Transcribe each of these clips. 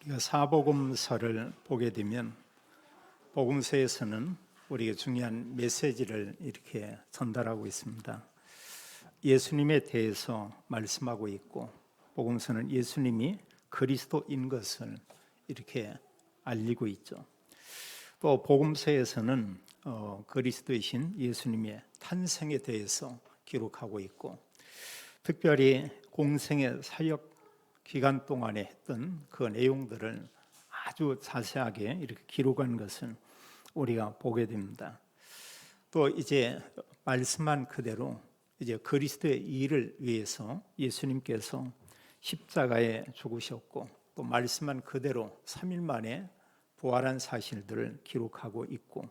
사복음서를 보게 되면 복음서에서는 우리에게 중요한 메시지를 이렇게 전달하고 있습니다. 예수님에 대해서 말씀하고 있고, 복음서는 예수님이 그리스도인 것을 이렇게 알리고 있죠. 또 복음서에서는 그리스도이신 예수님의 탄생에 대해서 기록하고 있고, 특별히 공생의 사역 기간 동안에 했던 그 내용들을 아주 자세하게 이렇게 기록한 것을 우리가 보게 됩니다. 또 이제 말씀한 그대로 이제 그리스도의 일을 위해서 예수님께서 십자가에 죽으셨고, 또 말씀한 그대로 3일 만에 부활한 사실들을 기록하고 있고,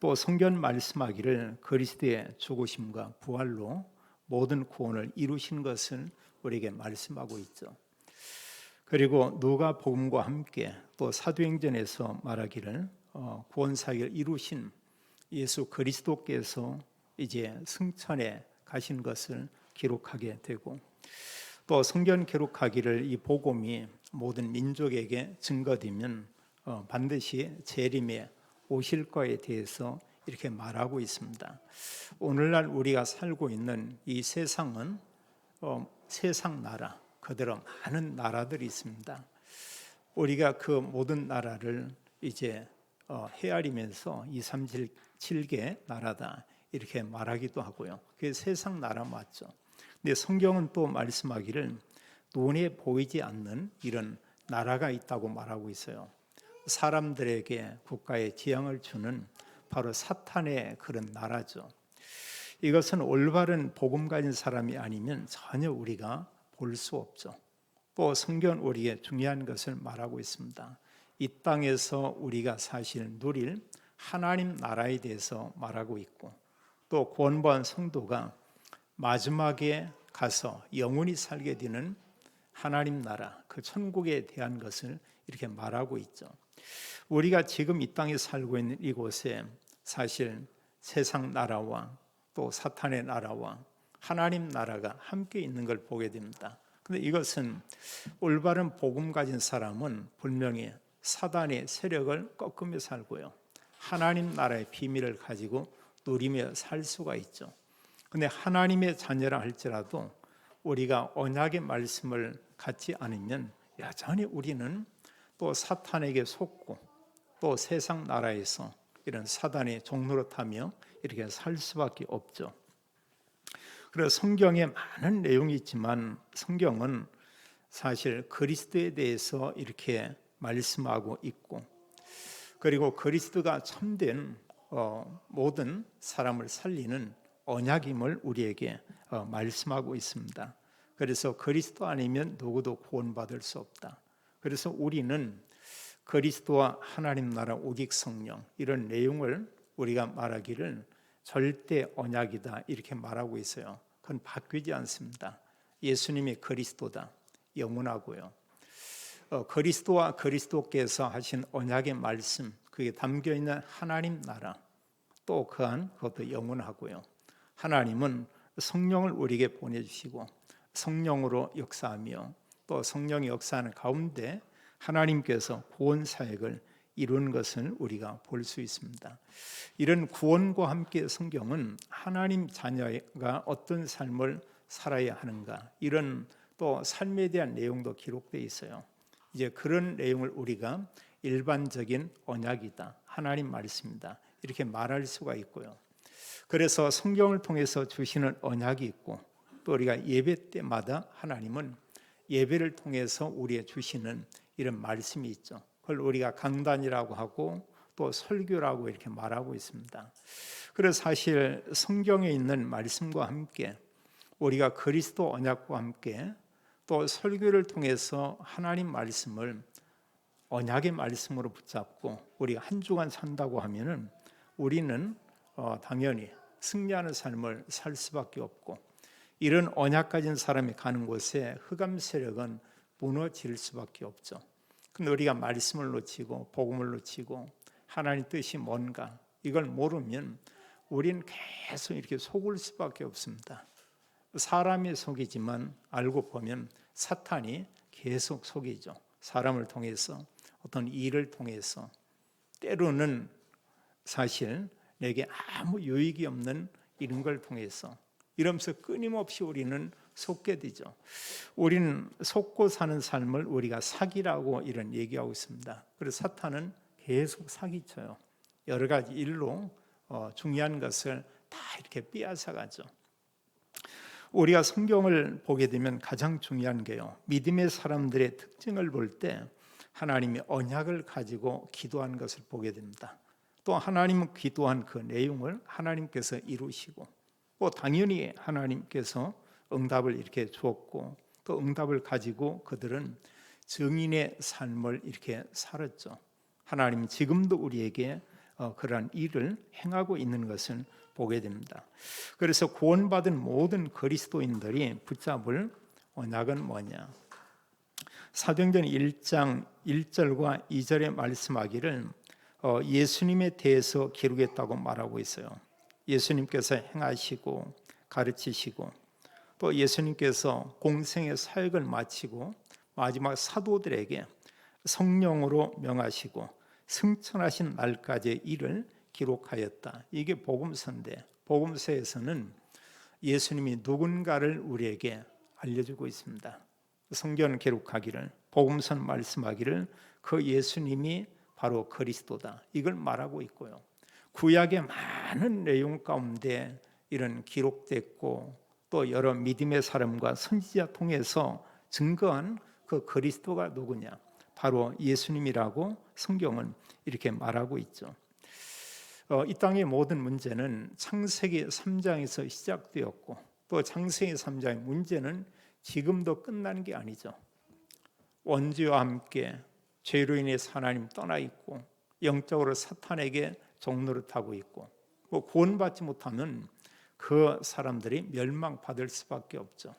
또 성경 말씀하기를 그리스도의 죽으심과 부활로 모든 구원을 이루신 것을 우리에게 말씀하고 있죠. 그리고 누가복음과 함께 또 사도행전에서 말하기를 구원 사역을 이루신 예수 그리스도께서 이제 승천에 가신 것을 기록하게 되고, 또 성경 기록하기를 이 복음이 모든 민족에게 증거되면 반드시 재림에 오실 거에 대해서 이렇게 말하고 있습니다. 오늘날 우리가 살고 있는 이 세상은 세상 나라, 그대로 많은 나라들이 있습니다. 우리가 그 모든 나라를 이제 헤아리면서 237개 나라다 이렇게 말하기도 하고요. 그게 세상 나라 맞죠. 근데 성경은 또 말씀하기를 눈에 보이지 않는 이런 나라가 있다고 말하고 있어요. 사람들에게 국가의 지향을 주는 바로 사탄의 그런 나라죠. 이것은 올바른 복음 가진 사람이 아니면 전혀 우리가 볼 수 없죠. 또 성경 우리에게 중요한 것을 말하고 있습니다. 이 땅에서 우리가 사실 누릴 하나님 나라에 대해서 말하고 있고, 또 구원받은 성도가 마지막에 가서 영원히 살게 되는 하나님 나라, 그 천국에 대한 것을 이렇게 말하고 있죠. 우리가 지금 이 땅에 살고 있는 이곳에 사실 세상 나라와 또 사탄의 나라와 하나님 나라가 함께 있는 걸 보게 됩니다. 그런데 이것은 올바른 복음 가진 사람은 분명히 사단의 세력을 꺾으며 살고요, 하나님 나라의 비밀을 가지고 누리며 살 수가 있죠. 그런데 하나님의 자녀라 할지라도 우리가 언약의 말씀을 갖지 않으면 여전히 우리는 또 사탄에게 속고 또 세상 나라에서 이런 사단의 종노릇하며 이렇게 살 수밖에 없죠. 그래서 성경에 많은 내용이 있지만 성경은 사실 그리스도에 대해서 이렇게 말씀하고 있고, 그리고 그리스도가 참된 모든 사람을 살리는 언약임을 우리에게 말씀하고 있습니다. 그래서 그리스도 아니면 누구도 구원받을 수 없다. 그래서 우리는 그리스도와 하나님 나라 오직 성령, 이런 내용을 우리가 말하기를 절대 언약이다 이렇게 말하고 있어요. 그건 바뀌지 않습니다. 예수님이 그리스도다, 영원하고요. 그리스도와 그리스도께서 하신 언약의 말씀, 그게 담겨있는 하나님 나라, 또 그것도 영원하고요. 하나님은 성령을 우리에게 보내주시고 성령으로 역사하며, 또 성령이 역사하는 가운데 하나님께서 구원 사역을 이루는 것을 우리가 볼 수 있습니다. 이런 구원과 함께 성경은 하나님 자녀가 어떤 삶을 살아야 하는가, 이런 또 삶에 대한 내용도 기록되어 있어요. 이제 그런 내용을 우리가 일반적인 언약이다, 하나님 말씀이다 이렇게 말할 수가 있고요. 그래서 성경을 통해서 주시는 언약이 있고, 또 우리가 예배 때마다 하나님은 예배를 통해서 우리의 주시는 이런 말씀이 있죠. 그걸 우리가 강단이라고 하고 또 설교라고 이렇게 말하고 있습니다. 그래서 사실 성경에 있는 말씀과 함께 우리가 그리스도 언약과 함께 또 설교를 통해서 하나님 말씀을 언약의 말씀으로 붙잡고 우리가 한 주간 산다고 하면은 우리는 당연히 승리하는 삶을 살 수밖에 없고, 이런 언약 가진 사람이 가는 곳에 흑암 세력은 무너질 수밖에 없죠. 근데 우리가 말씀을 놓치고 복음을 놓치고 하나님 뜻이 뭔가 이걸 모르면 우리는 계속 이렇게 속을 수밖에 없습니다. 사람이 속이지만 알고 보면 사탄이 계속 속이죠. 사람을 통해서, 어떤 일을 통해서, 때로는 사실 내게 아무 유익이 없는 이런 걸 통해서, 이러면서 끊임없이 우리는 속게 되죠. 우리는 속고 사는 삶을 우리가 사기라고 이런 얘기하고 있습니다. 그래서 사탄은 계속 사기쳐요. 여러 가지 일로 중요한 것을 다 이렇게 빼앗아가죠. 우리가 성경을 보게 되면 가장 중요한 게요, 믿음의 사람들의 특징을 볼 때 하나님이 언약을 가지고 기도한 것을 보게 됩니다. 또 하나님은 기도한 그 내용을 하나님께서 이루시고, 또 당연히 하나님께서 응답을 이렇게 주었고, 또 응답을 가지고 그들은 증인의 삶을 이렇게 살았죠. 하나님은 지금도 우리에게 그러한 일을 행하고 있는 것을 보게 됩니다. 그래서 구원받은 모든 그리스도인들이 붙잡을 언약은 뭐냐? 사도행전 1장 1절과 2절에 말씀하기를 예수님에 대해서 기록했다고 말하고 있어요. 예수님께서 행하시고 가르치시고, 또 예수님께서 공생의 사역을 마치고 마지막 사도들에게 성령으로 명하시고 승천하신 날까지의 일을 기록하였다. 이게 복음서인데, 복음서에서는 예수님이 누군가를 우리에게 알려주고 있습니다. 성경을 기록하기를, 복음서는 말씀하기를 그 예수님이 바로 그리스도다, 이걸 말하고 있고요. 구약의 많은 내용 가운데 이런 기록됐고, 또 여러 믿음의 사람과 선지자 통해서 증거한 그 그리스도가 누구냐? 바로 예수님이라고 성경은 이렇게 말하고 있죠. 이 땅의 모든 문제는 창세기 3장에서 시작되었고, 또 창세기 3장의 문제는 지금도 끝나는 게 아니죠. 원죄와 함께 죄로 인해서 하나님 떠나 있고, 영적으로 사탄에게 종노릇하고 있고, 구원받지 못하면 그 사람들이 멸망받을 수밖에 없죠.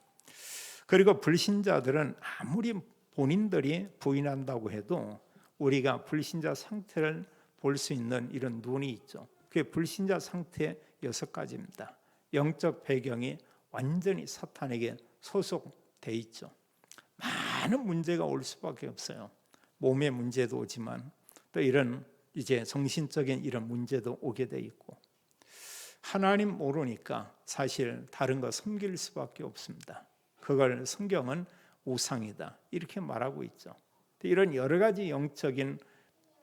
그리고 불신자들은 아무리 본인들이 부인한다고 해도 우리가 불신자 상태를 볼 수 있는 이런 눈이 있죠. 그게 불신자 상태 6가지입니다. 영적 배경이 완전히 사탄에게 소속돼 있죠. 많은 문제가 올 수밖에 없어요. 몸의 문제도 오지만 또 이런 이제 정신적인 이런 문제도 오게 돼 있고, 하나님 모르니까 사실 다른 거 섬길 수밖에 없습니다. 그걸 성경은 우상이다 이렇게 말하고 있죠. 이런 여러 가지 영적인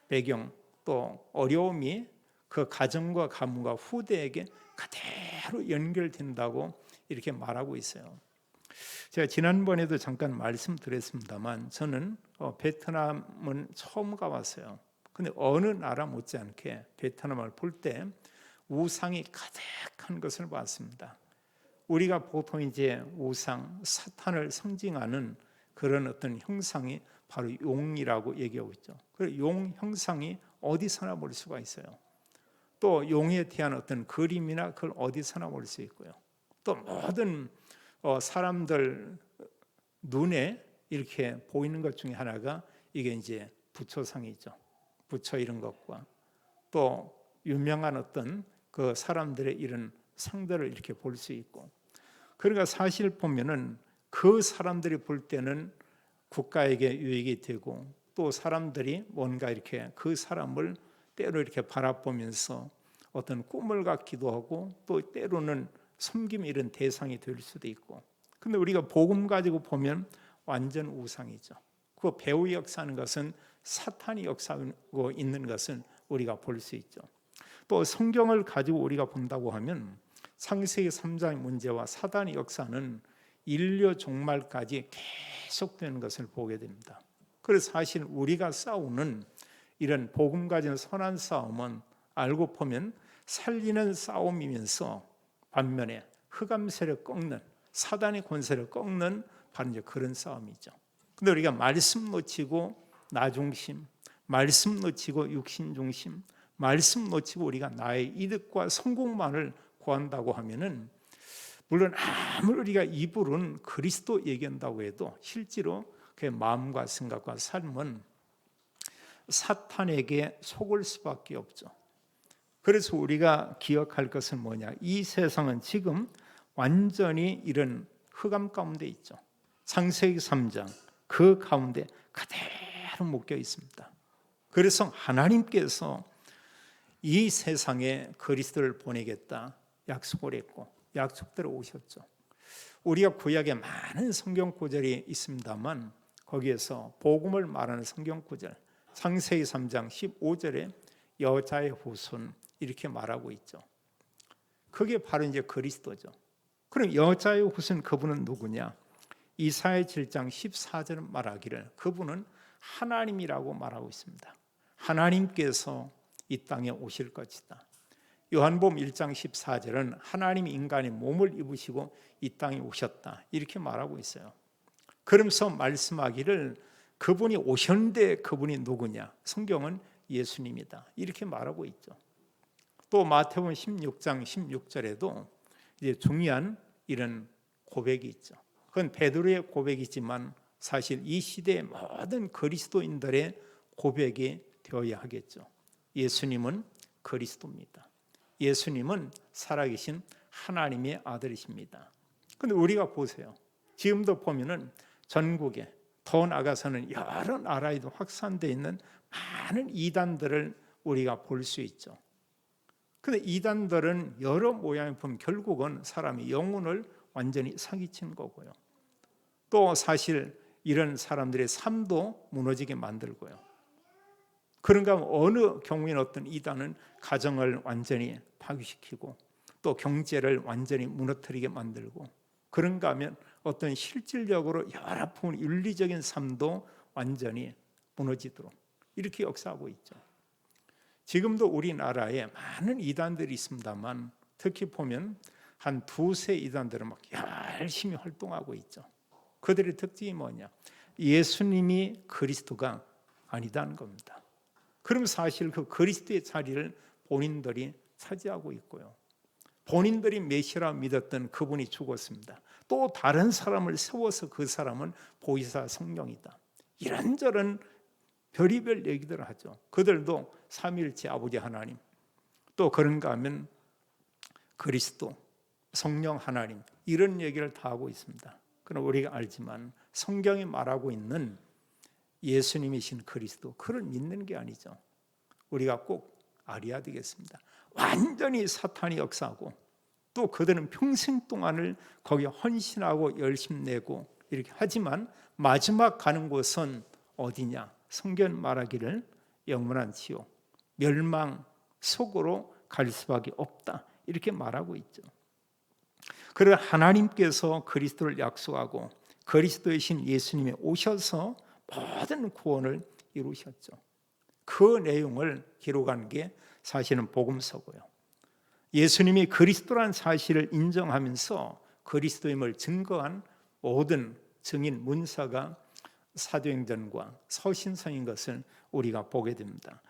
배경, 또 어려움이 그 가정과 가문과 후대에게 그대로 연결된다고 이렇게 말하고 있어요. 제가 지난번에도 잠깐 말씀드렸습니다만, 저는 베트남은 처음 가봤어요. 근데 어느 나라 못지않게 베트남을 볼 때 우상이 가득한 것을 봤습니다. 우리가 보통 이제 우상, 사탄을 상징하는 그런 어떤 형상이 바로 용이라고 얘기하고 있죠. 그 용 형상이 어디서나 볼 수가 있어요. 또 용에 대한 어떤 그림이나 그걸 어디서나 볼 수 있고요. 또 모든 사람들 눈에 이렇게 보이는 것 중에 하나가 이게 이제 부처상이죠. 부처 이런 것과 또 유명한 어떤 그 사람들의 이런 상들을 이렇게 볼 수 있고, 그러니까 사실 보면은 그 사람들이 볼 때는 국가에게 유익이 되고, 또 사람들이 뭔가 이렇게 그 사람을 때로 이렇게 바라보면서 어떤 꿈을 갖기도 하고, 또 때로는 섬김 이런 대상이 될 수도 있고. 근데 우리가 복음 가지고 보면 완전 우상이죠. 그 배후 역사하는 것은 사탄이 역사하고 있는 것을 우리가 볼 수 있죠. 또 성경을 가지고 우리가 본다고 하면 창세기 3장의 문제와 사단의 역사는 인류 종말까지 계속되는 것을 보게 됩니다. 그래서 사실 우리가 싸우는 이런 복음 가진 선한 싸움은 알고 보면 살리는 싸움이면서 반면에 흑암세를 꺾는, 사단의 권세를 꺾는 바로 이제 그런 싸움이죠. 근데 우리가 말씀 놓치고 나 중심, 말씀 놓치고 육신 중심, 말씀 놓치고 우리가 나의 이득과 성공만을 구한다고 하면은, 물론 아무리 우리가 입으로는 그리스도 얘기한다고 해도 실제로 그 마음과 생각과 삶은 사탄에게 속을 수밖에 없죠. 그래서 우리가 기억할 것은 뭐냐? 이 세상은 지금 완전히 이런 흑암 가운데 있죠. 창세기 3장 그 가운데 그대로 묶여 있습니다. 그래서 하나님께서 이 세상에 그리스도를 보내겠다 약속을 했고 약속대로 오셨죠. 우리가 구약에 많은 성경 구절이 있습니다만 거기에서 복음을 말하는 성경 구절 창세기 3장 15절에 여자의 후손 이렇게 말하고 있죠. 그게 바로 이제 그리스도죠. 그럼 여자의 후손 그분은 누구냐? 이사야 7장 14절은 말하기를 그분은 하나님이라고 말하고 있습니다. 하나님께서 이 땅에 오실 것이다. 요한복음 1장 14절은 하나님이 인간의 몸을 입으시고 이 땅에 오셨다 이렇게 말하고 있어요. 그러면서 말씀하기를 그분이 오셨는데 그분이 누구냐? 성경은 예수님이다 이렇게 말하고 있죠. 또 마태복음 16장 16절에도 이제 중요한 이런 고백이 있죠. 그건 베드로의 고백이지만 사실 이 시대의 모든 그리스도인들의 고백이 되어야 하겠죠. 예수님은 그리스도입니다. 예수님은 살아계신 하나님의 아들이십니다. 그런데 우리가 보세요. 지금도 보면은 전국에 더 나아가서는 여러 나라에도 확산되어 있는 많은 이단들을 우리가 볼 수 있죠. 그런데 이단들은 여러 모양을 보면 결국은 사람의 영혼을 완전히 사기친 거고요. 또 사실 이런 사람들의 삶도 무너지게 만들고요. 그런가 하면 어느 경우에는 어떤 이단은 가정을 완전히 파괴시키고 또 경제를 완전히 무너뜨리게 만들고 그런가 하면 어떤 실질적으로 여러 부분 윤리적인 삶도 완전히 무너지도록 이렇게 역사하고 있죠. 지금도 우리나라에 많은 이단들이 있습니다만 특히 보면 한 두세 이단들은 막 열심히 활동하고 있죠. 그들의 특징이 뭐냐? 예수님이 그리스도가 아니다는 겁니다. 그럼 사실 그 그리스도의 자리를 본인들이 차지하고 있고요. 본인들이 메시아라 믿었던 그분이 죽었습니다. 또 다른 사람을 세워서 그 사람은 보이사 성령이다. 이런저런 별의별 얘기들을 하죠. 그들도 삼위일체 아버지 하나님, 또 그런가 하면 그리스도, 성령 하나님 이런 얘기를 다 하고 있습니다. 그러나 우리가 알지만 성경이 말하고 있는 예수님이신 그리스도 그를 믿는 게 아니죠. 우리가 꼭 알아야 되겠습니다. 완전히 사탄이 역사하고 또 그들은 평생 동안을 거기에 헌신하고 열심 내고 이렇게 하지만 마지막 가는 곳은 어디냐? 성경 말하기를 영원한 지옥, 멸망 속으로 갈 수밖에 없다 이렇게 말하고 있죠. 그러나 하나님께서 그리스도를 약속하고 그리스도이신 예수님이 오셔서 모든 구원을 이루셨죠. 그 내용을 기록한 게 사실은 복음서고요. 예수님이 그리스도라는 사실을 인정하면서 그리스도임을 증거한 모든 증인 문서가 사도행전과 서신서인 것을 우리가 보게 됩니다.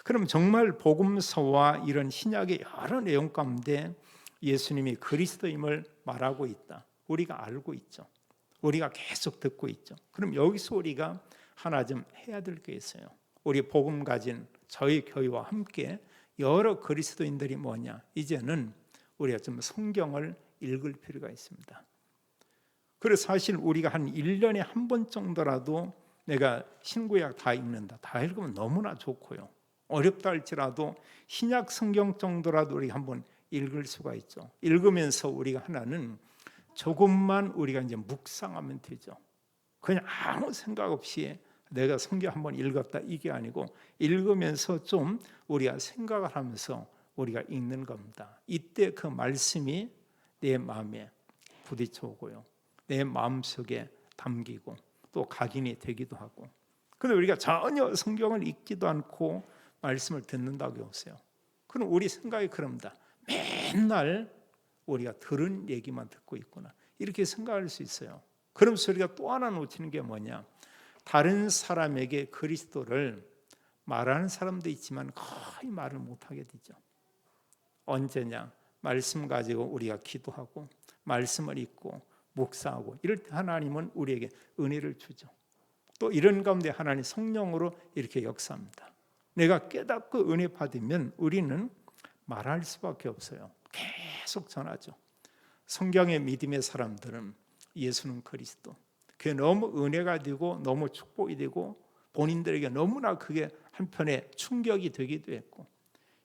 그럼 정말 복음서와 이런 신약의 여러 내용 가운데 예수님이 그리스도임을 말하고 있다. 우리가 알고 있죠. 우리가 계속 듣고 있죠. 그럼 여기서 우리가 하나 좀 해야 될 게 있어요. 우리 복음 가진 저희 교회와 함께 여러 그리스도인들이 뭐냐? 이제는 우리가 좀 성경을 읽을 필요가 있습니다. 그래서 사실 우리가 한 1년에 한 번 정도라도 내가 신구약 다 읽는다. 다 읽으면 너무나 좋고요. 어렵다 할지라도 신약 성경 정도라도 우리가 한번 읽을 수가 있죠. 읽으면서 우리가 하나는 조금만 우리가 이제 묵상하면 되죠. 그냥 아무 생각 없이 내가 성경 한번 읽었다 이게 아니고 읽으면서 좀 우리가 생각을 하면서 우리가 읽는 겁니다. 이때 그 말씀이 내 마음에 부딪혀 오고요. 내 마음속에 담기고 또 각인이 되기도 하고. 그런데 우리가 전혀 성경을 읽지도 않고 말씀을 듣는다고 해보세요. 그럼 우리 생각이 그럽니다. 맨날 우리가 들은 얘기만 듣고 있구나 이렇게 생각할 수 있어요. 그러면서 우리가 또 하나 놓치는 게 뭐냐? 다른 사람에게 그리스도를 말하는 사람도 있지만 거의 말을 못하게 되죠. 언제냐? 말씀 가지고 우리가 기도하고 말씀을 읽고 묵상하고 이럴 때 하나님은 우리에게 은혜를 주죠. 또 이런 가운데 하나님 성령으로 이렇게 역사합니다. 내가 깨닫고 은혜 받으면 우리는 말할 수밖에 없어요. 계속 전하죠. 성경의 믿음의 사람들은 예수는 그리스도, 그게 너무 은혜가 되고 너무 축복이 되고 본인들에게 너무나 그게 한편의 충격이 되기도 했고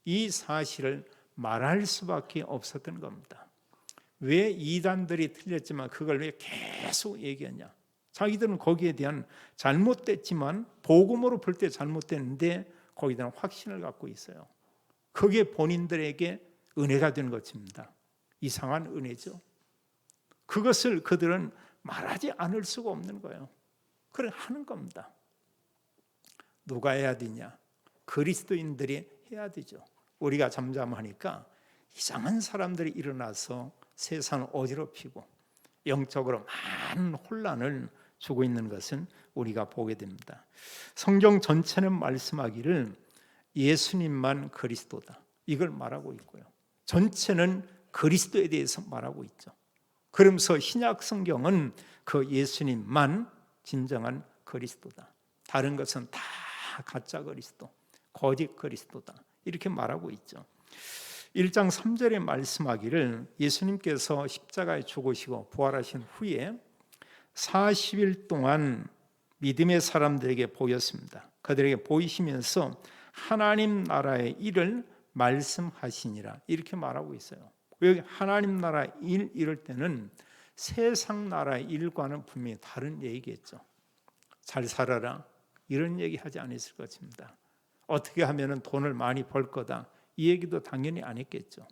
이 사실을 말할 수밖에 없었던 겁니다. 왜 이단들이 틀렸지만 그걸 왜 계속 얘기하냐? 자기들은 거기에 대한 잘못됐지만 복음으로 볼 때 잘못됐는데 거기에 대한 확신을 갖고 있어요. 그게 본인들에게 은혜가 된 것입니다. 이상한 은혜죠. 그것을 그들은 말하지 않을 수가 없는 거예요. 그래 하는 겁니다. 누가 해야 되냐? 그리스도인들이 해야 되죠. 우리가 잠잠하니까 이상한 사람들이 일어나서 세상을 어지럽히고 영적으로 많은 혼란을 주고 있는 것은 우리가 보게 됩니다. 성경 전체는 말씀하기를 예수님만 그리스도다. 이걸 말하고 있고요. 전체는 그리스도에 대해서 말하고 있죠. 그러면서 신약 성경은 그 예수님만 진정한 그리스도다. 다른 것은 다 가짜 그리스도, 거짓 그리스도다. 이렇게 말하고 있죠. 1장 3절에 말씀하기를 예수님께서 십자가에 죽으시고 부활하신 후에 40일 동안 믿음의 사람들에게 보였습니다. 그들에게 보이시면서 하나님 나라의 일을 말씀하시니라 이렇게 말하고 있어요. 여기 하나님 나라 일 이럴 때는 세상 나라의 일과는 분명히 다른 얘기겠죠. 잘 살아라 이런 얘기 하지 않았을 것입니다. 어떻게 하면 돈을 많이 벌 거다 이 얘기도 당연히 안 했겠죠.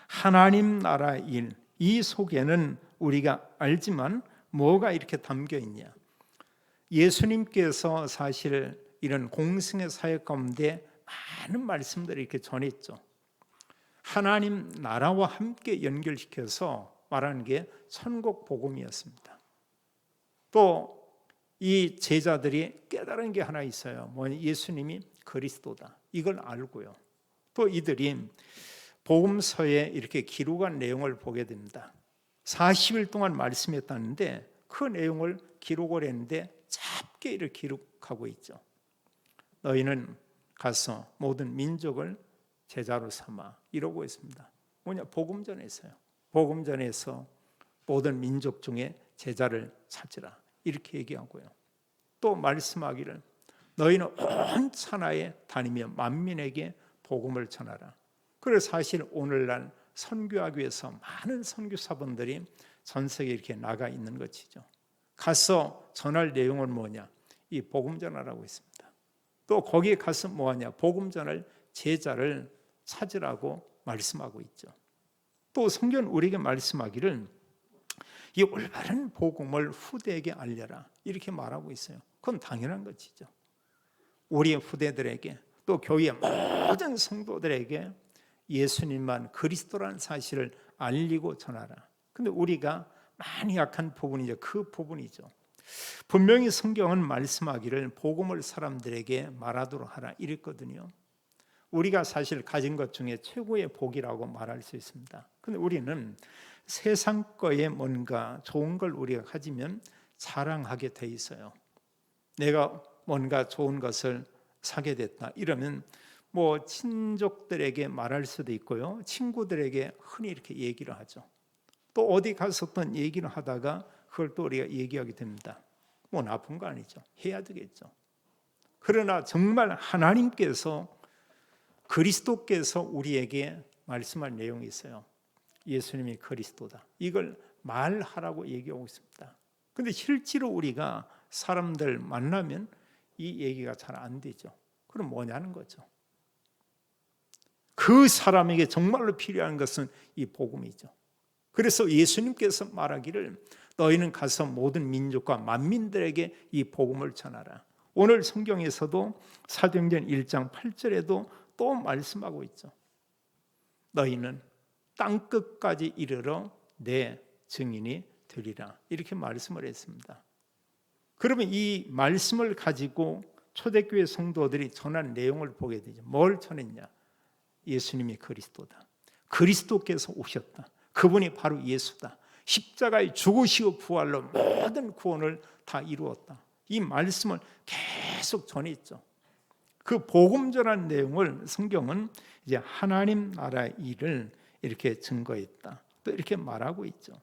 하나님 나라 일, 이 속에는 우리가 알지만 뭐가 이렇게 담겨 있냐? 예수님께서 사실 이런 공생의 사역 가운데 많은 말씀들을 이렇게 전했죠. 하나님 나라와 함께 연결시켜서 말하는 게 천국 복음이었습니다. 또 이 제자들이 깨달은 게 하나 있어요. 뭐냐? 예수님이 그리스도다. 이걸 알고요. 또 이들이 복음서에 이렇게 기록한 내용을 보게 됩니다. 40일 동안 말씀했다는데 그 내용을 기록을 했는데 짧게 이렇게 기록하고 있죠. 너희는 가서 모든 민족을 제자로 삼아 이러고 있습니다. 뭐냐? 복음 전했어요. 복음 전에서 모든 민족 중에 제자를 찾으라 이렇게 얘기하고요. 또 말씀하기를 너희는 온 천하에 다니며 만민에게 복음을 전하라. 그래서 사실 오늘날 선교하기 위해서 많은 선교사분들이 전 세계에 이렇게 나가 있는 것이죠. 가서 전할 내용은 뭐냐? 이 복음 전하라고 있습니다. 또 거기에 가서 뭐하냐? 복음 전할 제자를 찾으라고 말씀하고 있죠. 또 성경 우리에게 말씀하기를 이 올바른 복음을 후대에게 알려라 이렇게 말하고 있어요. 그건 당연한 것이죠. 우리의 후대들에게 또 교회의 모든 성도들에게 예수님만 그리스도라는 사실을 알리고 전하라. 근데 우리가 많이 약한 부분이죠. 그 부분이죠. 분명히 성경은 말씀하기를 복음을 사람들에게 말하도록 하라 이랬거든요. 우리가 사실 가진 것 중에 최고의 복이라고 말할 수 있습니다. 근데 우리는 세상 거에 뭔가 좋은 걸 우리가 가지면 자랑하게 돼 있어요. 내가 뭔가 좋은 것을 사게 됐다 이러면 뭐 친족들에게 말할 수도 있고요, 친구들에게 흔히 이렇게 얘기를 하죠. 또 어디 가서 어떤 얘기를 하다가 그걸 또 우리가 얘기하게 됩니다. 뭐 나쁜 거 아니죠. 해야 되겠죠. 그러나 정말 하나님께서 그리스도께서 우리에게 말씀할 내용이 있어요. 예수님이 그리스도다. 이걸 말하라고 얘기하고 있습니다. 근데 실제로 우리가 사람들 만나면 이 얘기가 잘 안 되죠. 그럼 뭐냐는 거죠. 그 사람에게 정말로 필요한 것은 이 복음이죠. 그래서 예수님께서 말하기를 너희는 가서 모든 민족과 만민들에게 이 복음을 전하라. 오늘 성경에서도 사도행전 1장 8절에도 또 말씀하고 있죠. 너희는 땅끝까지 이르러 내 증인이 되리라. 이렇게 말씀을 했습니다. 그러면 이 말씀을 가지고 초대교회 성도들이 전한 내용을 보게 되죠. 뭘 전했냐? 예수님이 그리스도다. 그리스도께서 오셨다. 그분이 바로 예수다. 십자가에 죽으시고 부활로 모든 구원을 다 이루었다. 이 말씀을 계속 전했죠. 그 복음 전한 내용을 성경은 이제 하나님 나라의 일을 이렇게 증거했다. 또 이렇게 말하고 있죠.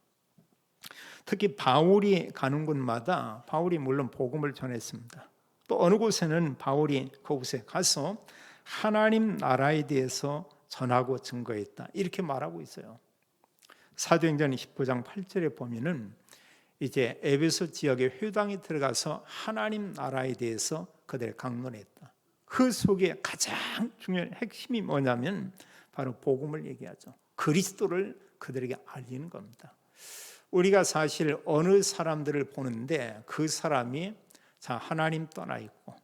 특히 바울이 가는 곳마다 바울이 물론 복음을 전했습니다. 또 어느 곳에는 바울이 그곳에 가서 하나님 나라에 대해서 전하고 증거했다, 이렇게 말하고 있어요. 사도행전 19장 8절에 보면은 이제 에베소 지역의 회당에 들어가서 하나님 나라에 대해서 그들 강론했다. 그 속에 가장 중요한 핵심이 뭐냐면 바로 복음을 얘기하죠. 그리스도를 그들에게 알리는 겁니다. 우리가 사실 어느 사람들을 보는데 그 사람이 하나님 떠나 있고,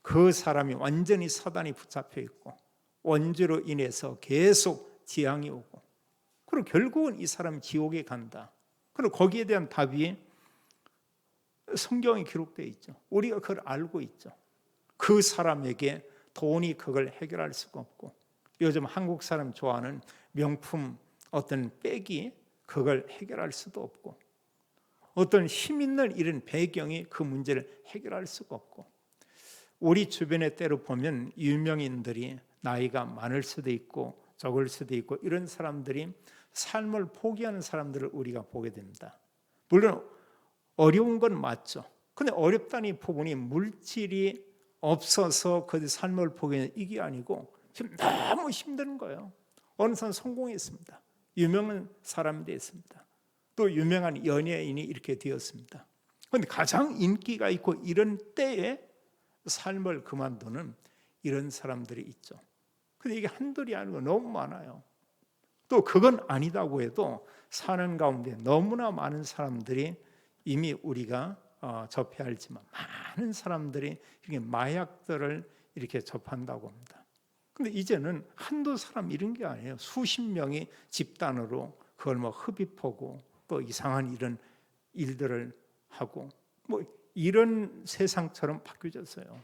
그 사람이 완전히 사단이 붙잡혀 있고, 원죄로 인해서 계속 재앙이 오고, 그리고 결국은 이 사람이 지옥에 간다. 그리고 거기에 대한 답이 성경에 기록되어 있죠. 우리가 그걸 알고 있죠. 그 사람에게 돈이 그걸 해결할 수가 없고, 요즘 한국 사람 좋아하는 명품 어떤 백이 그걸 해결할 수도 없고, 어떤 힘 있는 이런 배경이 그 문제를 해결할 수가 없고, 우리 주변에 때로 보면 유명인들이 나이가 많을 수도 있고 적을 수도 있고 이런 사람들이 삶을 포기하는 사람들을 우리가 보게 됩니다. 물론 어려운 건 맞죠. 근데 어렵다는 부분이 물질이 없어서 그 삶을 포기하는 이게 아니고 지금 너무 힘든 거예요. 어느 사람 성공했습니다. 유명한 사람이 됐습니다. 또 유명한 연예인이 이렇게 되었습니다. 그런데 가장 인기가 있고 이런 때에 삶을 그만두는 이런 사람들이 있죠. 근데 이게 한둘이 아니고 너무 많아요. 또 그건 아니다고 해도 사는 가운데 너무나 많은 사람들이 이미 우리가 접해야 알지만 많은 사람들이 이렇게 마약들을 이렇게 접한다고 합니다. 근데 이제는 한두 사람 이런 게 아니에요. 수십 명이 집단으로 그걸 흡입하고 또 이상한 이런 일들을 하고 이런 세상처럼 바뀌어졌어요.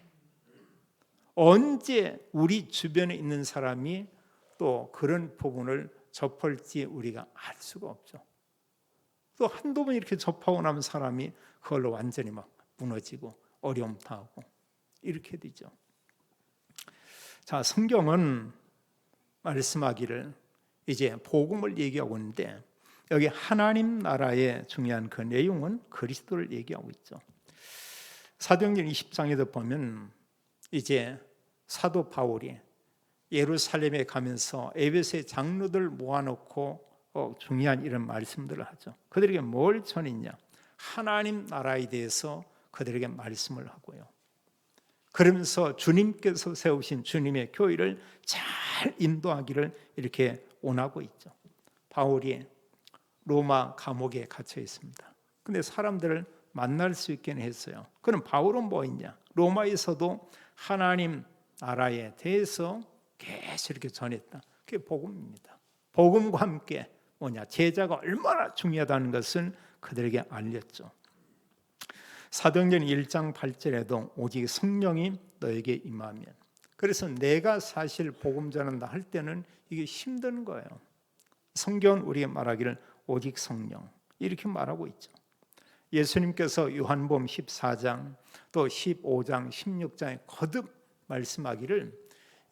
언제 우리 주변에 있는 사람이 또 그런 부분을 접할지 우리가 알 수가 없죠. 또 한두 번 이렇게 접하고 나면 사람이 그걸로 완전히 무너지고 어려움 당하고 이렇게 되죠. 자, 성경은 말씀하기를 이제 복음을 얘기하고 있는데, 여기 하나님 나라의 중요한 그 내용은 그리스도를 얘기하고 있죠. 사도행전 20장에도 보면 이제 사도 바울이 예루살렘에 가면서 에베소의 장로들 모아놓고 중요한 이런 말씀들을 하죠. 그들에게 뭘 전했냐? 하나님 나라에 대해서 그들에게 말씀을 하고요. 그러면서 주님께서 세우신 주님의 교회를 잘 인도하기를 이렇게 원하고 있죠. 바울이 로마 감옥에 갇혀 있습니다. 근데 사람들을 만날 수 있게는 했어요. 그럼 바울은 뭐 있냐? 로마에서도 하나님 나라에 대해서 계속 이렇게 전했다. 그게 복음입니다. 복음과 함께 제자가 얼마나 중요하다는 것을 그들에게 알렸죠. 사도행전 1장 8절에도 오직 성령이 너에게 임하면, 그래서 내가 사실 복음 전한다 할 때는 이게 힘든 거예요. 성경은 우리에게 말하기를 오직 성령 이렇게 말하고 있죠. 예수님께서 요한복음 14장 또 15장 16장에 거듭 말씀하기를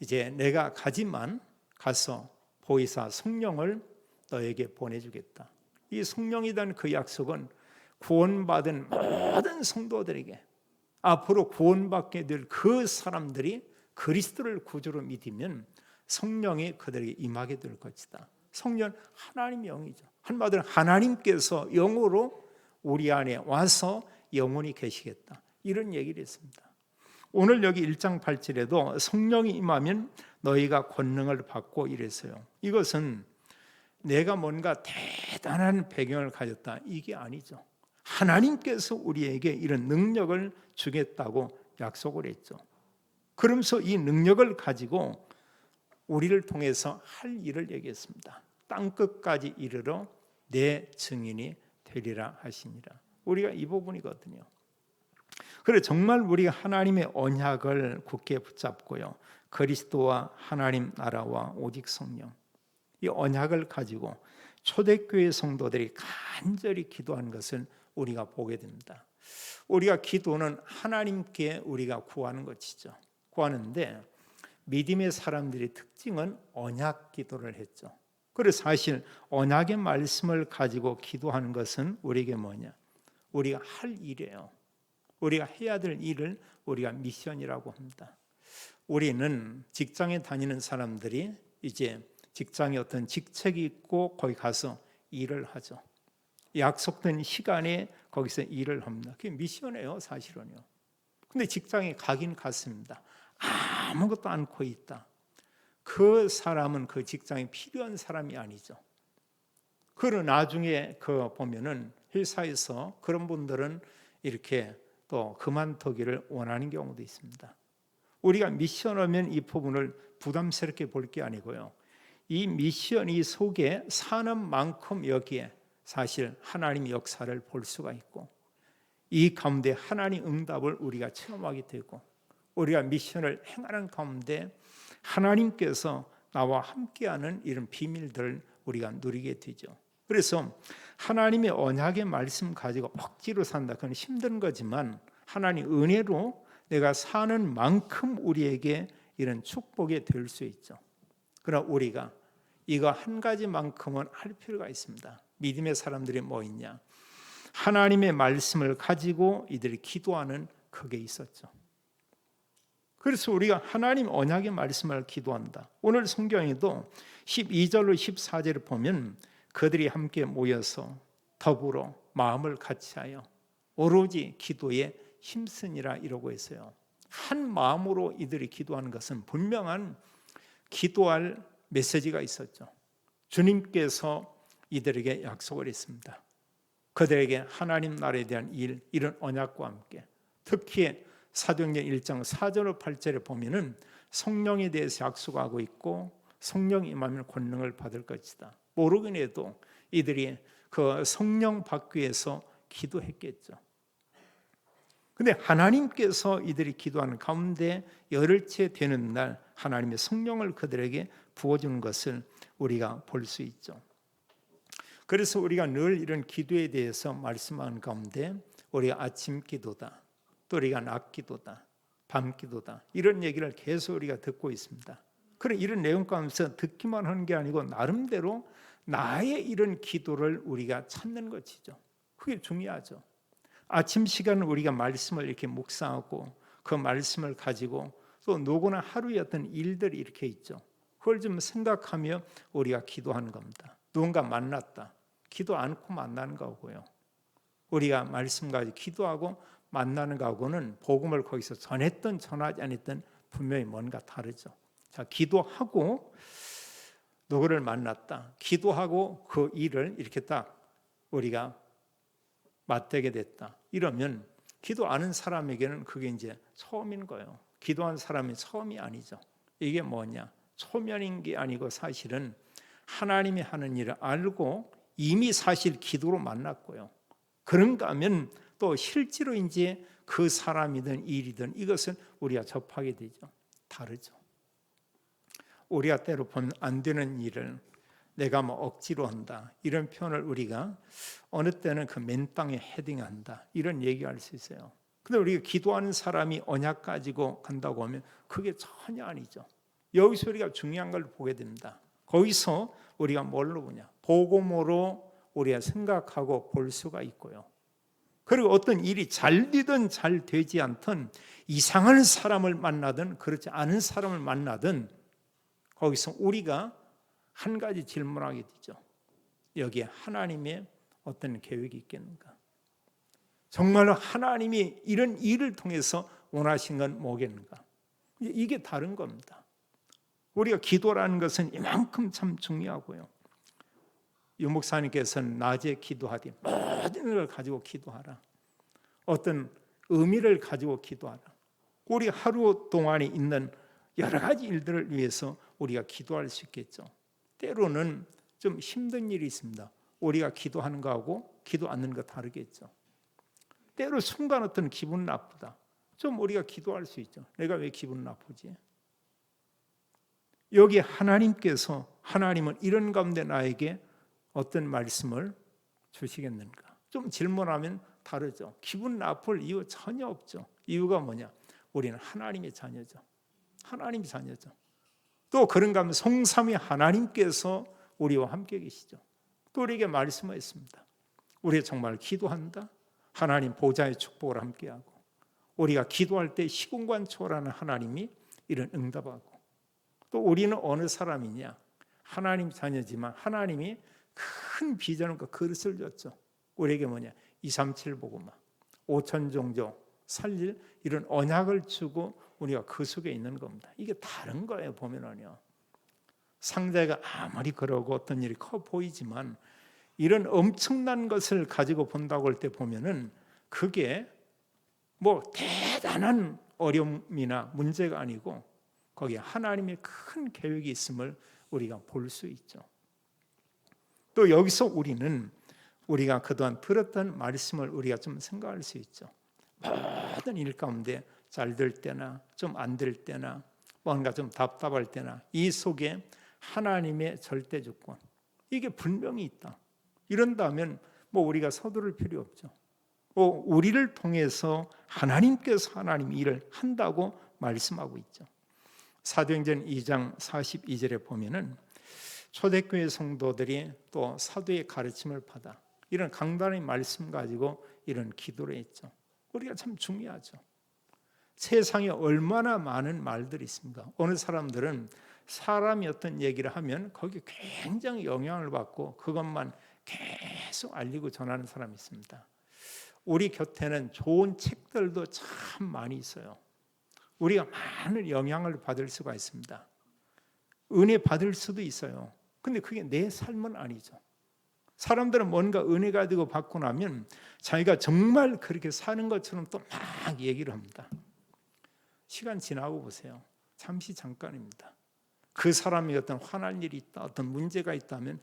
이제 내가 가지만 가서 보혜사 성령을 너에게 보내주겠다. 이 성령이라는 그 약속은 구원받은 모든 성도들에게, 앞으로 구원받게 될 그 사람들이 그리스도를 구주로 믿으면 성령이 그들에게 임하게 될 것이다. 성령 하나님의 영이죠. 한마디로 하나님께서 영으로 우리 안에 와서 영원히 계시겠다, 이런 얘기를 했습니다. 오늘 여기 1장 8절에도 성령이 임하면 너희가 권능을 받고 이랬어요. 이것은 내가 뭔가 대단한 배경을 가졌다, 이게 아니죠. 하나님께서 우리에게 이런 능력을 주겠다고 약속을 했죠. 그러면서 이 능력을 가지고 우리를 통해서 할 일을 얘기했습니다. 땅끝까지 이르러 내 증인이 되리라 하시니라. 우리가 이 부분이거든요. 그래 정말 우리가 하나님의 언약을 굳게 붙잡고요, 그리스도와 하나님 나라와 오직 성령, 이 언약을 가지고 초대교회 성도들이 간절히 기도하는 것을 우리가 보게 됩니다. 우리가 기도는 하나님께 우리가 구하는 것이죠. 구하는데 믿음의 사람들의 특징은 언약 기도를 했죠. 그래서 사실 언약의 말씀을 가지고 기도하는 것은 우리에게 뭐냐? 우리가 할 일이에요. 우리가 해야 될 일을 우리가 미션이라고 합니다. 우리는 직장에 다니는 사람들이 이제 직장에 어떤 직책이 있고 거기 가서 일을 하죠. 약속된 시간에 거기서 일을 합니다. 그게 미션이에요, 사실은요. 근데 직장에 가긴 갔습니다. 아무것도 않고 있다. 그 사람은 그 직장에 필요한 사람이 아니죠. 그리고 나중에 보면은 회사에서 그런 분들은 이렇게 또 그만두기를 원하는 경우도 있습니다. 우리가 미션하면 이 부분을 부담스럽게 볼 게 아니고요. 이 미션이 속에 사는 만큼 여기에 사실 하나님의 역사를 볼 수가 있고 이 가운데 하나님 응답을 우리가 체험하게 되고 우리가 미션을 행하는 가운데 하나님께서 나와 함께하는 이런 비밀들을 우리가 누리게 되죠. 그래서 하나님의 언약의 말씀 가지고 억지로 산다. 그건 힘든 거지만 하나님 은혜로 내가 사는 만큼 우리에게 이런 축복이 될 수 있죠. 그러나 우리가 이거 한 가지만큼은 할 필요가 있습니다. 믿음의 사람들이 뭐 있냐? 하나님의 말씀을 가지고 이들이 기도하는 그게 있었죠. 그래서 우리가 하나님 언약의 말씀을 기도한다. 오늘 성경에도 12절로 14절을 보면 그들이 함께 모여서 더불어 마음을 같이하여 오로지 기도에 힘쓰니라 이러고 있어요. 한 마음으로 이들이 기도하는 것은 분명한 기도할 메시지가 있었죠. 주님께서 이들에게 약속을 했습니다. 그들에게 하나님 나라에 대한 일, 이런 언약과 함께 특히 사도행전 1장 4절로 8절에 보면은 성령에 대해서 약속하고 있고 성령 임하면 권능을 받을 것이다. 모르긴 해도 이들이 그 성령 받기 위해서 기도했겠죠. 근데 하나님께서 이들이 기도하는 가운데 열흘째 되는 날 하나님의 성령을 그들에게 부어주는 것을 우리가 볼 수 있죠. 그래서 우리가 늘 이런 기도에 대해서 말씀하는 가운데 우리가 아침 기도다, 또 우리가 낮 기도다, 밤 기도다 이런 얘기를 계속 우리가 듣고 있습니다. 그런 이런 내용 가운데서 듣기만 하는 게 아니고 나름대로 나의 이런 기도를 우리가 찾는 것이죠. 그게 중요하죠. 아침 시간은 우리가 말씀을 이렇게 묵상하고 그 말씀을 가지고 또 누구나 하루의 어떤 일들이 이렇게 있죠. 그걸 좀 생각하며 우리가 기도하는 겁니다. 누군가 만났다. 기도 않고 만나는 거고요. 우리가 말씀 가지고 기도하고 만나는 거하고는 복음을 거기서 전했든 전하지 않았든 분명히 뭔가 다르죠. 자, 기도하고 누구를 만났다. 기도하고 그 일을 이렇게 딱 우리가 맞대게 됐다. 이러면 기도 안 하는 사람에게는 그게 이제 처음인 거예요. 기도한 사람이 처음이 아니죠. 이게 뭐냐? 초면인 게 아니고 사실은 하나님이 하는 일을 알고 이미 사실 기도로 만났고요. 그런가 하면 또 실제로 이제 그 사람이든 일이든 이것을 우리가 접하게 되죠. 다르죠. 우리가 때로 보면 안 되는 일을 내가 뭐 억지로 한다 이런 표현을 우리가 어느 때는 그 맨땅에 헤딩한다 이런 얘기할 수 있어요. 근데 우리가 기도하는 사람이 언약 가지고 간다고 하면 그게 전혀 아니죠. 여기서 우리가 중요한 걸 보게 됩니다. 거기서 우리가 뭘로 보냐? 복음으로 우리가 생각하고 볼 수가 있고요. 그리고 어떤 일이 잘 되든 잘 되지 않든 이상한 사람을 만나든 그렇지 않은 사람을 만나든 거기서 우리가 한 가지 질문하게 되죠. 여기에 하나님의 어떤 계획이 있겠는가? 정말로 하나님이 이런 일을 통해서 원하신 건 뭐겠는가? 이게 다른 겁니다. 우리가 기도라는 것은 이만큼 참 중요하고요. 유 목사님께서는 낮에 기도하되 모든 걸 가지고 기도하라. 어떤 의미를 가지고 기도하라. 우리 하루 동안에 있는 여러 가지 일들을 위해서 우리가 기도할 수 있겠죠. 때로는 좀 힘든 일이 있습니다. 우리가 기도하는 거하고 기도 않는 거 다르겠죠. 때로 순간 어떤 기분 나쁘다. 좀 우리가 기도할 수 있죠. 내가 왜 기분 나쁘지? 여기 하나님은 이런 가운데 나에게 어떤 말씀을 주시겠는가? 좀 질문하면 다르죠. 기분 나쁠 이유 전혀 없죠. 이유가 뭐냐? 우리는 하나님의 자녀죠. 하나님의 자녀죠. 또 그런가 하면 성삼위 하나님께서 우리와 함께 계시죠. 또 우리에게 말씀하셨습니다. 우리가 정말 기도한다. 하나님 보좌의 축복을 함께하고 우리가 기도할 때 시공간 초월하는 하나님이 이런 응답하고, 또 우리는 어느 사람이냐? 하나님 자녀지만 하나님이 큰 비전과 그릇을 줬죠. 우리에게 뭐냐? 237 복음화, 5천 종족 살릴 이런 언약을 주고 우리가 그 속에 있는 겁니다. 이게 다른 거예요. 보면은요, 상대가 아무리 그러고 어떤 일이 커 보이지만 이런 엄청난 것을 가지고 본다고 할 때 보면은 그게 뭐 대단한 어려움이나 문제가 아니고 거기에 하나님의 큰 계획이 있음을 우리가 볼 수 있죠. 또 여기서 우리가 그동안 들었던 말씀을 우리가 좀 생각할 수 있죠. 모든 일 가운데 잘 될 때나 좀 안 될 때나 뭔가 좀 답답할 때나 이 속에 하나님의 절대 주권, 이게 분명히 있다. 이런다면 뭐 우리가 서두를 필요 없죠. 우리를 통해서 하나님께서 하나님 일을 한다고 말씀하고 있죠. 사도행전 2장 42절에 보면은 초대교회 성도들이 또 사도의 가르침을 받아 이런 강단의 말씀 가지고 이런 기도를 했죠. 우리가 참 중요하죠. 세상에 얼마나 많은 말들이 있습니까? 어느 사람들은 사람이 어떤 얘기를 하면 거기에 굉장히 영향을 받고 그것만 계속 알리고 전하는 사람이 있습니다. 우리 곁에는 좋은 책들도 참 많이 있어요. 우리가 많은 영향을 받을 수가 있습니다. 은혜 받을 수도 있어요. 근데 그게 내 삶은 아니죠. 사람들은 뭔가 은혜 가지고 받고 나면 자기가 정말 그렇게 사는 것처럼 또 막 얘기를 합니다. 시간 지나고 보세요. 잠시 잠깐입니다. 그 사람이 어떤 화날 일이 있다, 어떤 문제가 있다면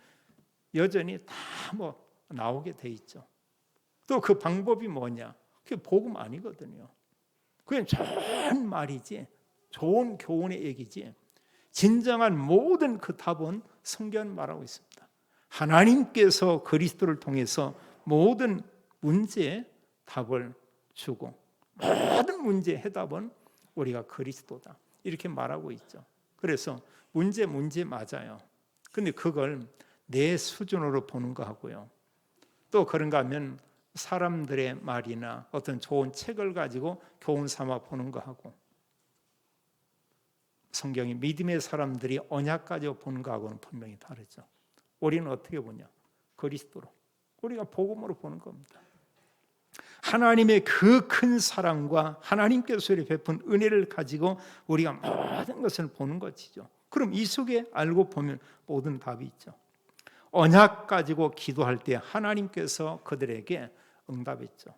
여전히 다 뭐 나오게 돼 있죠. 또 그 방법이 뭐냐? 그게 복음 아니거든요. 그냥 좋은 말이지, 좋은 교훈의 얘기지. 진정한 모든 그 답은 성경은 말하고 있습니다. 하나님께서 그리스도를 통해서 모든 문제에 답을 주고 모든 문제의 해답은 우리가 그리스도다, 이렇게 말하고 있죠. 그래서 문제 맞아요. 근데 그걸 내 수준으로 보는 거 하고요, 또 그런가 하면 사람들의 말이나 어떤 좋은 책을 가지고 교훈 삼아 보는 거 하고, 성경이 믿음의 사람들이 언약 가지고 보는 거하고는 분명히 다르죠. 우리는 어떻게 보냐? 그리스도로, 우리가 복음으로 보는 겁니다. 하나님의 그 큰 사랑과 하나님께서 우리 베푼 은혜를 가지고 우리가 모든 것을 보는 것이죠. 그럼 이 속에 알고 보면 모든 답이 있죠. 언약 가지고 기도할 때 하나님께서 그들에게 응답했죠.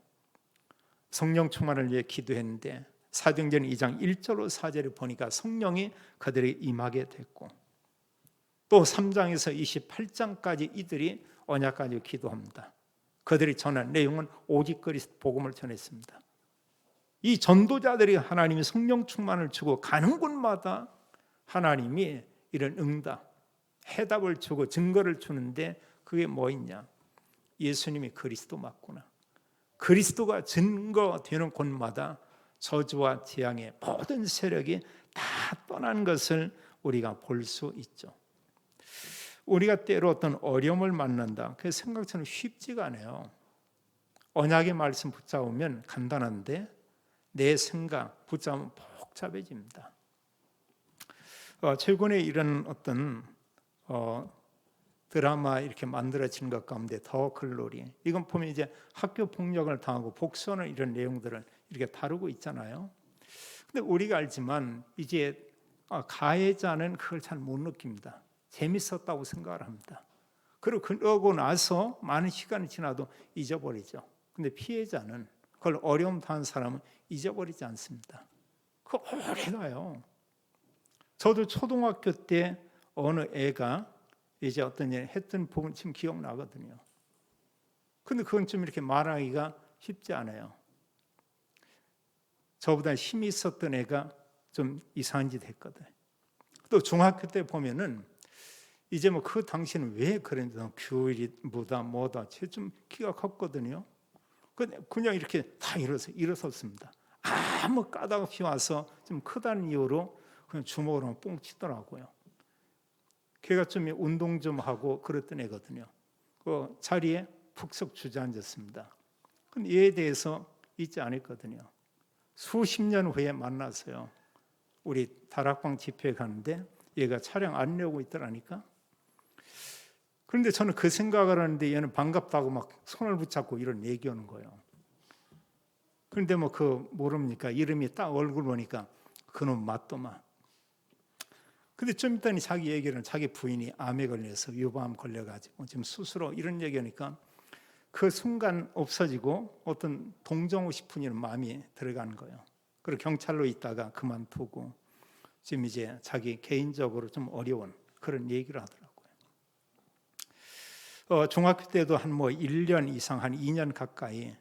성령 충만을 위해 기도했는데 사도행전 2장 1절로 4절에 보니까 성령이 그들에게 임하게 됐고, 또 3장에서 28장까지 이들이 언약 가지고 기도합니다. 그들이 전한 내용은 오직 그리스도 복음을 전했습니다. 이 전도자들이 하나님이 성령 충만을 주고 가는 곳마다 하나님이 이런 응답, 해답을 주고 증거를 주는데 그게 뭐 있냐? 예수님이 그리스도 맞구나. 그리스도가 증거되는 곳마다 저주와 재앙의 모든 세력이 다 떠난 것을 우리가 볼 수 있죠. 우리가 때로 어떤 어려움을 만난다, 그 생각처럼 쉽지가 않아요. 언약의 말씀 붙잡으면 간단한데 내 생각 붙잡으면 복잡해집니다. 최근에 이런 어떤 드라마 이렇게 만들어지는 것 가운데 더 글로리, 이건 보면 이제 학교 폭력을 당하고 복수하는 이런 내용들을 이렇게 다루고 있잖아요. 근데 우리가 알지만 이제 가해자는 그걸 잘 못 느낍니다. 재밌었다고 생각을 합니다. 그리고 그러고 나서 많은 시간이 지나도 잊어버리죠. 근데 피해자는, 그걸 어려움 당한 사람은 잊어버리지 않습니다. 그거 오래 가요. 저도 초등학교 때 어느 애가 이제 어떤 일 했던 부분 지금 기억나거든요. 근데 그건 좀 이렇게 말하기가 쉽지 않아요. 저보다 힘이 있었던 애가 좀 이상한 짓 했거든. 또 중학교 때 보면은 이제 뭐 그 당시는 왜 그랬는지, 교일이보다 뭐다, 좀 키가 컸거든요. 그냥 이렇게 다 일어섰습니다. 아무 까닭 없이 와서 좀 크다는 이유로 그냥 주먹으로 뽕 치더라고요. 걔가 좀 운동 좀 하고 그랬던 애거든요. 그 자리에 푹석 주저앉았습니다. 근데 얘에 대해서 잊지 않았거든요. 수십 년 후에 만나서요. 우리 다락방 집회에 가는데 얘가 차량 안 내고 있더라니까. 그런데 저는 그 생각을 하는데 얘는 반갑다고 막 손을 붙잡고 이런 얘기하는 거예요. 그런데 뭐 그 모릅니까? 이름이 딱 얼굴 보니까 그놈 맞더만. 근데 좀 있더니 자기 얘기는 자기 부인이 암에 걸려서 유방암 걸려가지고 지금 수술로 이런 얘기하니까 그 순간 없어지고 어떤 동정하고 싶은 이런 마음이 들어가는 거예요. 그리고 경찰로 있다가 그만두고 지금 이제 자기 개인적으로 좀 어려운 그런 얘기를 하더라고요. 중학교 때도 한 뭐 1년 이상 한 2년 가까이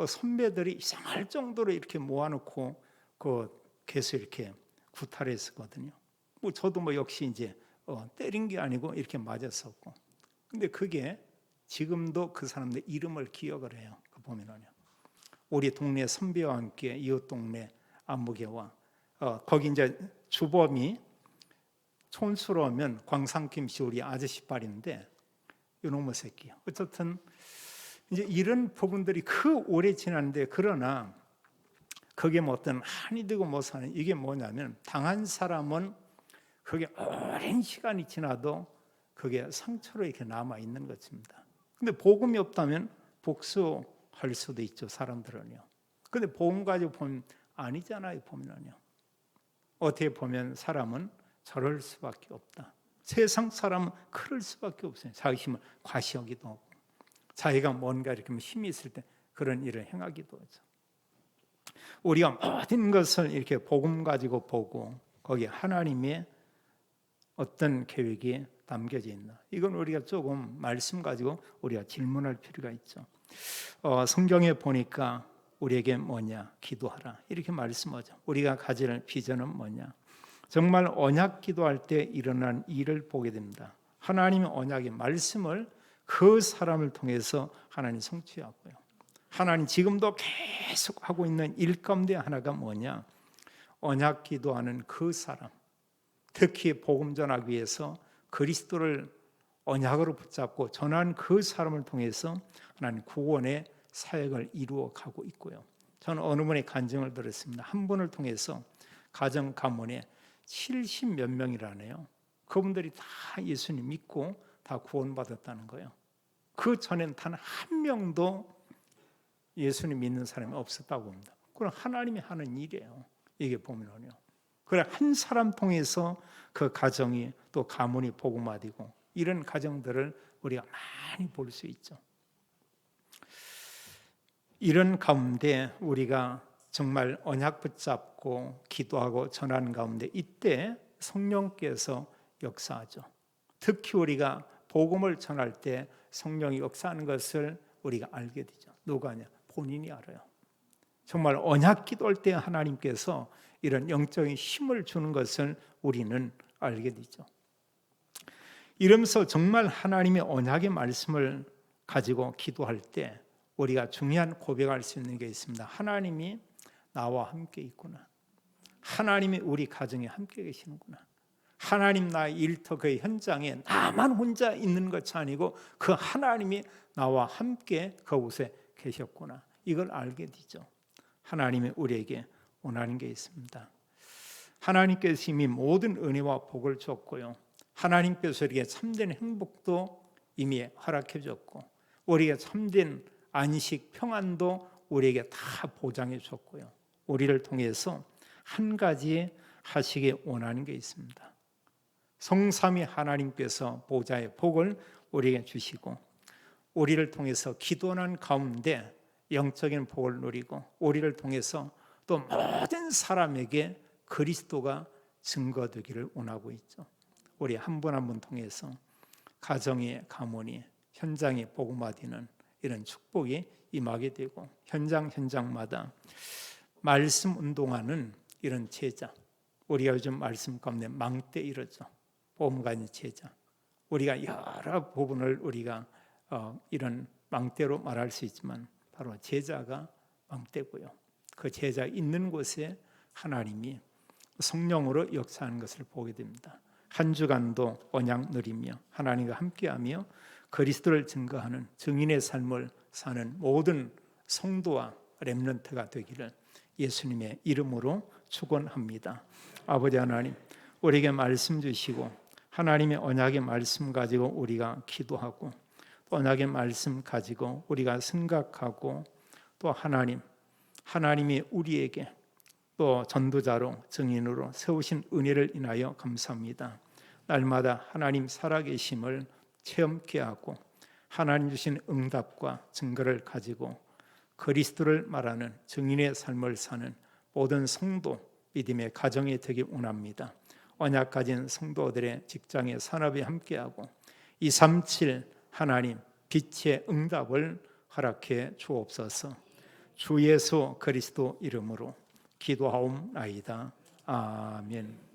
선배들이 이상할 정도로 이렇게 모아놓고 계속 이렇게 구타했었거든요. 뭐 저도 뭐 역시 이제 때린 게 아니고 이렇게 맞았었고. 근데 그게 지금도 그 사람들 이름을 기억을 해요. 그 보면은요. 우리 동네 선배와 함께 이웃 동네 안무개와 거기 이제 주범이 촌스러우면 광상김 씨 우리 아저씨빨인데 이놈의 새끼요. 어쨌든 이제 이런 부분들이 그 오래 지났는데 그러나 그게 뭐 어떤 한이 되고 못 사는 이게 뭐냐면 당한 사람은 그게 오랜 시간이 지나도 그게 상처로 이렇게 남아 있는 것입니다. 근데 복음이 없다면 복수할 수도 있죠, 사람들은요. 근데 복음 가지고 보면 아니잖아요, 보면은요. 어떻게 보면 사람은 저럴 수밖에 없다. 세상 사람은 그럴 수밖에 없어요. 자기 힘을 과시하기도 하고 자기가 뭔가 이렇게 힘이 있을 때 그런 일을 행하기도 하죠. 우리가 모든 것을 이렇게 복음 가지고 보고 거기에 하나님의 어떤 계획이 담겨져 있나? 이건 우리가 조금 말씀 가지고 우리가 질문할 필요가 있죠. 성경에 보니까 우리에게 뭐냐? 기도하라 이렇게 말씀하죠. 우리가 가질 비전은 뭐냐? 정말 언약 기도할 때 일어난 일을 보게 됩니다. 하나님의 언약의 말씀을 그 사람을 통해서 하나님 성취하고요. 하나님 지금도 계속 하고 있는 일 가운데 하나가 뭐냐? 언약 기도하는 그 사람, 특히 복음 전하기 위해서 그리스도를 언약으로 붙잡고 전한 그 사람을 통해서 하나님 구원의 사역을 이루어 가고 있고요. 저는 어느 분의 간증을 들었습니다. 한 분을 통해서 가정 가문에 70몇 명이라네요. 그분들이 다 예수님 믿고 다 구원받았다는 거예요. 그 전엔 단 한 명도 예수님 믿는 사람이 없었다고 봅니다. 그건 하나님이 하는 일이에요. 이게 보면요. 그래 한 사람 통해서 그 가정이 또 가문이 복음화되고 이런 가정들을 우리가 많이 볼 수 있죠. 이런 가운데 우리가 정말 언약 붙잡고 기도하고 전하는 가운데 이때 성령께서 역사하죠. 특히 우리가 복음을 전할 때 성령이 역사하는 것을 우리가 알게 되죠. 누가 하냐? 본인이 알아요. 정말 언약 기도할 때 하나님께서 이런 영적인 힘을 주는 것을 우리는 알게 되죠. 이러면서 정말 하나님의 언약의 말씀을 가지고 기도할 때 우리가 중요한 고백할 수 있는 게 있습니다. 하나님이 나와 함께 있구나. 하나님이 우리 가정에 함께 계시는구나. 하나님 나의 일터 그 현장에 나만 혼자 있는 것이 아니고 그 하나님이 나와 함께 그곳에 계셨구나. 이걸 알게 되죠. 하나님이 우리에게 원하는 게 있습니다. 하나님께서 이미 모든 은혜와 복을 줬고요. 하나님께서 우리에게 참된 행복도 이미 허락해 줬고 우리에게 참된 안식, 평안도 우리에게 다 보장해 줬고요. 우리를 통해서 한 가지 하시기 원하는 게 있습니다. 성삼위 하나님께서 보좌의 복을 우리에게 주시고 우리를 통해서 기도하는 가운데 영적인 복을 누리고 우리를 통해서 또 모든 사람에게 그리스도가 증거되기를 원하고 있죠. 우리 한 분 한 분 통해서 가정의 가문이 현장의 복음화되는 이런 축복이 임하게 되고 현장마다 말씀 운동하는 이런 제자, 우리가 요즘 말씀 가운데 망대 이러죠. 복음가의 제자. 우리가 여러 부분을 우리가 이런 망대로 말할 수 있지만 바로 제자가 망대고요. 그 제자 있는 곳에 하나님이 성령으로 역사하는 것을 보게 됩니다. 한 주간도 언약 누리며 하나님과 함께하며 그리스도를 증거하는 증인의 삶을 사는 모든 성도와 렘넌트가 되기를 예수님의 이름으로 축원합니다. 아버지 하나님, 우리에게 말씀 주시고 하나님의 언약의 말씀 가지고 우리가 기도하고 또 언약의 말씀 가지고 우리가 생각하고 또 하나님이 우리에게 또 전도자로 증인으로 세우신 은혜를 인하여 감사합니다. 날마다 하나님 살아계심을 체험케 하고 하나님 주신 응답과 증거를 가지고 그리스도를 말하는 증인의 삶을 사는 모든 성도 믿음의 가정이 되기 원합니다. 언약 가진 성도들의 직장의 산업에 함께하고 237 하나님 빛의 응답을 허락해 주옵소서. 주 예수 그리스도 이름으로 기도하옵나이다. 아멘.